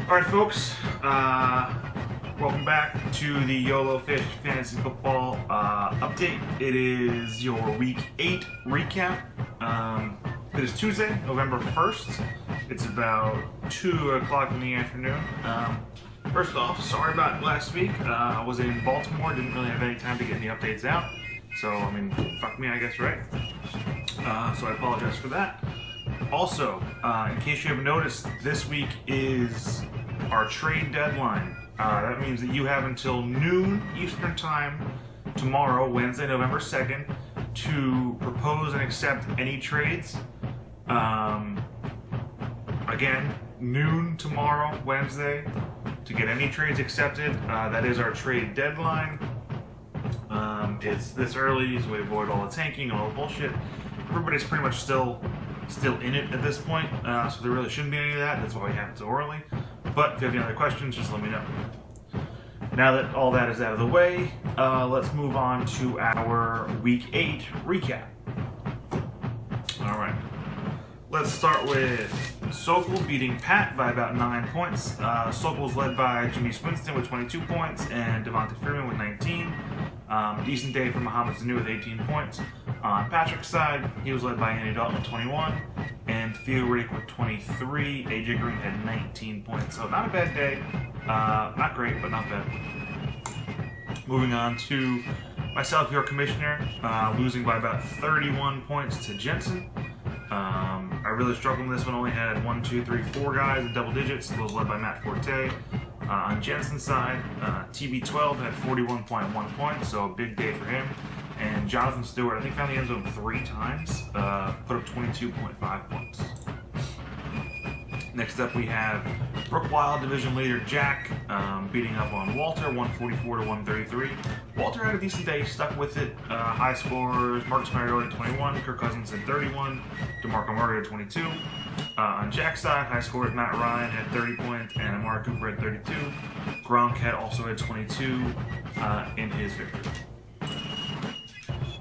Alright folks, welcome back to the YOLOFISH Fantasy Football update. It is your Week 8 recap. It is Tuesday, November 1st. It's about 2 o'clock in the afternoon. First off, sorry about last week. I was in Baltimore, didn't really have any time to get any updates out. So, I mean, fuck me, I guess, right? So I apologize for that. Also, in case you haven't noticed, this week is our trade deadline. That means that you have until noon Eastern Time tomorrow, Wednesday, November 2nd, to propose and accept any trades. Again, noon tomorrow, Wednesday, to get any trades accepted. That is our trade deadline. It's this early, so we avoid all the tanking, all the bullshit. Everybody's pretty much still in it at this point, so there really shouldn't be any of that. That's why we have it so early. But if you have any other questions, just let me know. Now that all that is out of the way, let's move on to our Week 8 recap. Alright. Let's start with Sokol beating Pat by about 9 points. Sokol's led by Jimmy Swinston with 22 points and Devontae Freeman with 19. Decent day for Mohamed Sanu with 18 points. On Patrick's side, he was led by Andy Dalton with 21 and Theo Riddick with 23. AJ Green had 19 points. So not a bad day. Not great, but not bad. Moving on to myself, your commissioner, losing by about 31 points to Jensen. I really struggled with this one. Only had 4 guys in double digits. It was led by Matt Forte. On Jensen's side, TB12 had 41.1 points, so a big day for him. And Jonathan Stewart, I think, found the end zone 3 times, put up 22.5 points. Next up, we have Brook Wild division leader Jack beating up on Walter, 144 to 133. Walter had a decent day, stuck with it. High scorers: Marcus Mariota 21, Kirk Cousins had 31, DeMarco Murray had 22. On Jack's side, high scorers Matt Ryan had 30 points and Amari Cooper had 32. Gronk also had 22 in his victory.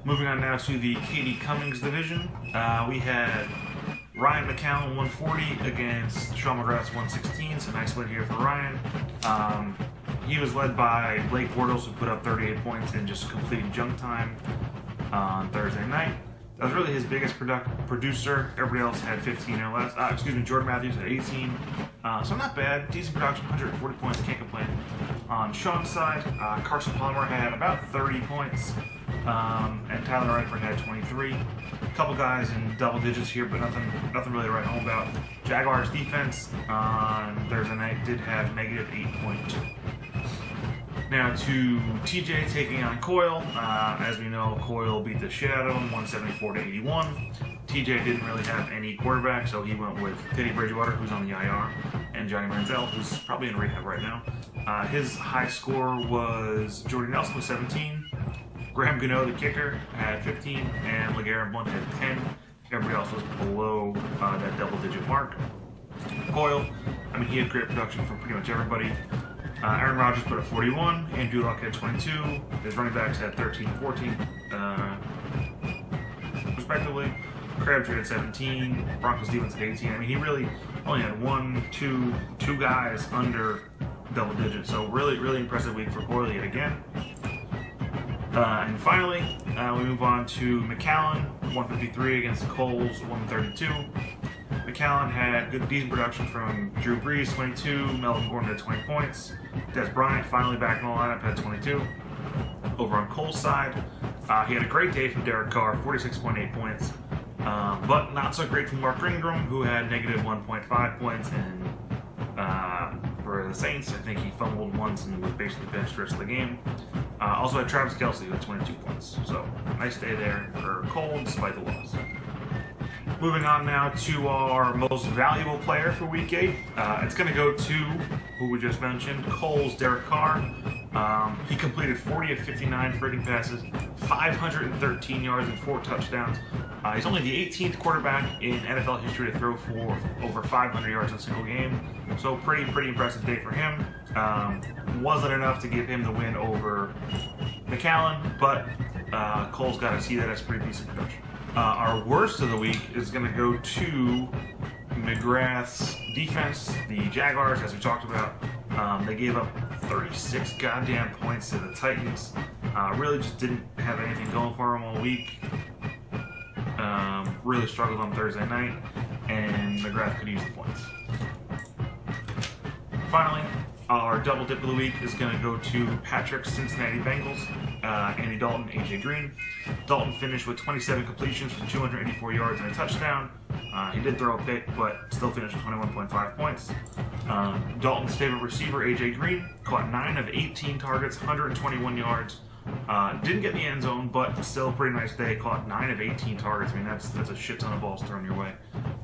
Moving on now to the Katie Cummings division, we had Ryan McCallum 140 against Sean McGrath's 116. So nice win here for Ryan. He was led by Blake Bortles, who put up 38 points in just complete junk time on Thursday night. That was really his biggest producer. Everybody else had 15 or less. Jordan Matthews had 18. So not bad. Decent production, 140 points. Can't complain. On Sean's side, Carson Palmer had about 30 points. And Tyler Eifert had 23. A couple guys in double digits here, but nothing really to write home about. Jaguars defense on Thursday night did have negative 8.2. Now to TJ taking on Coyle. As we know, Coyle beat the shit out of him, 174 to 81. TJ didn't really have any quarterback, so he went with Teddy Bridgewater, who's on the IR, and Johnny Manziel, who's probably in rehab right now. His high score was Jordy Nelson with 17. Graham Gano, the kicker, had 15, and LeGarrette Blount had 10. Everybody else was below that double-digit mark. Coyle, he had great production from pretty much everybody. Aaron Rodgers put up 41, Andrew Luck had 22, his running backs had 13 and 14, respectively. Crabtree had 17, Broncos defense had 18. He really only had 2 guys under double digits, so really impressive week for Coyle yet again. And finally, we move on to McAllen, 153 against Coles, 132. McAllen had decent production from Drew Brees, 22. Melvin Gordon had 20 points. Des Bryant, finally back in the lineup, had 22. Over on Cole's side, he had a great day from Derek Carr, 46.8 points. But not so great from Mark Ingram, who had negative 1.5 points. And for the Saints, I think he fumbled once and was basically benched the rest of the game. Also had Travis Kelce with 22 points. So, nice day there for Cole, despite the loss. Moving on now to our most valuable player for Week 8. It's going to go to, who we just mentioned, Cole's Derek Carr. He completed 40 of 59 freaking passes, 513 yards and 4 touchdowns. He's only the 18th quarterback in NFL history to throw for over 500 yards in a single game. So pretty impressive day for him. Wasn't enough to give him the win over McAllen, but Cole's got to see that as pretty decent production. Our worst of the week is going to go to McGrath's defense, the Jaguars, as we talked about, they gave up 36 goddamn points to the Titans. Really just didn't have anything going for them all week. Really struggled on Thursday night, and McGrath could use the points. Finally, our double dip of the week is going to go to Patrick's Cincinnati Bengals, Andy Dalton, AJ Green. Dalton finished with 27 completions for 284 yards and a touchdown. He did throw a pick, but still finished with 21.5 points. Dalton's favorite receiver, AJ Green, caught 9 of 18 targets, 121 yards. Didn't get in the end zone, but still a pretty nice day. Caught 9 of 18 targets. I mean, that's a shit ton of balls thrown your way.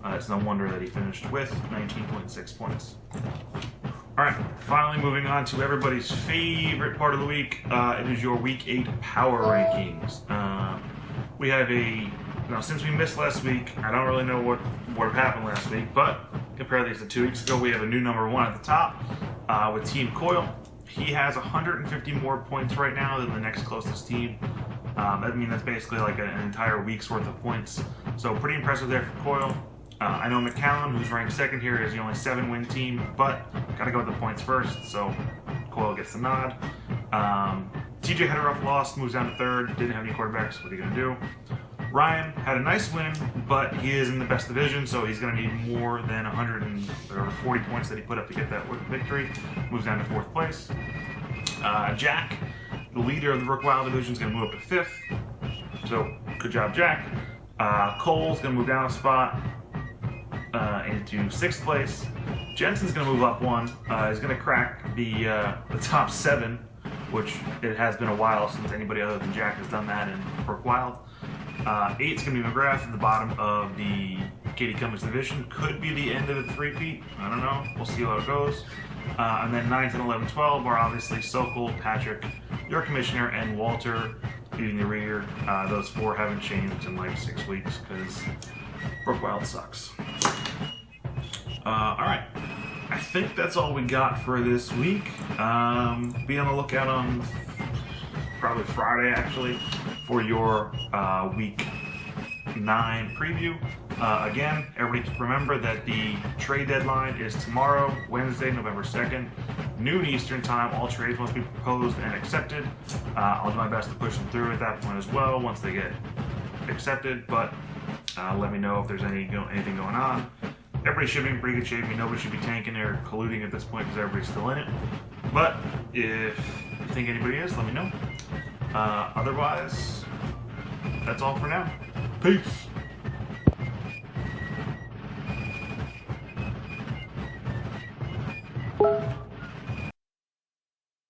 It's no wonder that he finished with 19.6 points. All right, finally moving on to everybody's favorite part of the week. It is your Week 8 Power Rankings. We have since we missed last week, I don't really know what happened last week, but compare these to 2 weeks ago, we have a new number 1 at the top with Team Coyle. He has 150 more points right now than the next closest team. I mean, that's basically like an entire week's worth of points. So pretty impressive there for Coyle. I know McCallum, who's ranked second here, is the only 7-win team, but gotta go with the points first, so Coyle gets the nod. TJ had a rough loss, moves down to third, didn't have any quarterbacks, what are you gonna do? Ryan had a nice win, but he is in the best division, so he's going to need more than 140 points that he put up to get that victory. Moves down to 4th place. Jack, the leader of the Brook Wild division, is going to move up to 5th. So, good job, Jack. Cole's going to move down a spot into 6th place. Jensen's going to move up 1. He's going to crack the top 7, which it has been a while since anybody other than Jack has done that in Brook Wild. 8's going to be McGrath at the bottom of the Katie Cummings division. Could be the end of the three-peat. I don't know. We'll see how it goes. And then 9, 10, 11, 12 are obviously Sokol, Patrick, your commissioner, and Walter leading the rear. Those 4 haven't changed in like 6 weeks because Brook Wild sucks. All right. I think that's all we got for this week. Be on the lookout on probably Friday, actually, for your Week 9 preview. Again, everybody remember that the trade deadline is tomorrow, Wednesday, November 2nd, noon Eastern time. All trades must be proposed and accepted. I'll do my best to push them through at that point as well once they get accepted, but let me know if there's anything going on. Everybody should be in pretty good shape. Nobody should be tanking or colluding at this point because everybody's still in it. But if you think anybody is, let me know. Otherwise, that's all for now. Peace.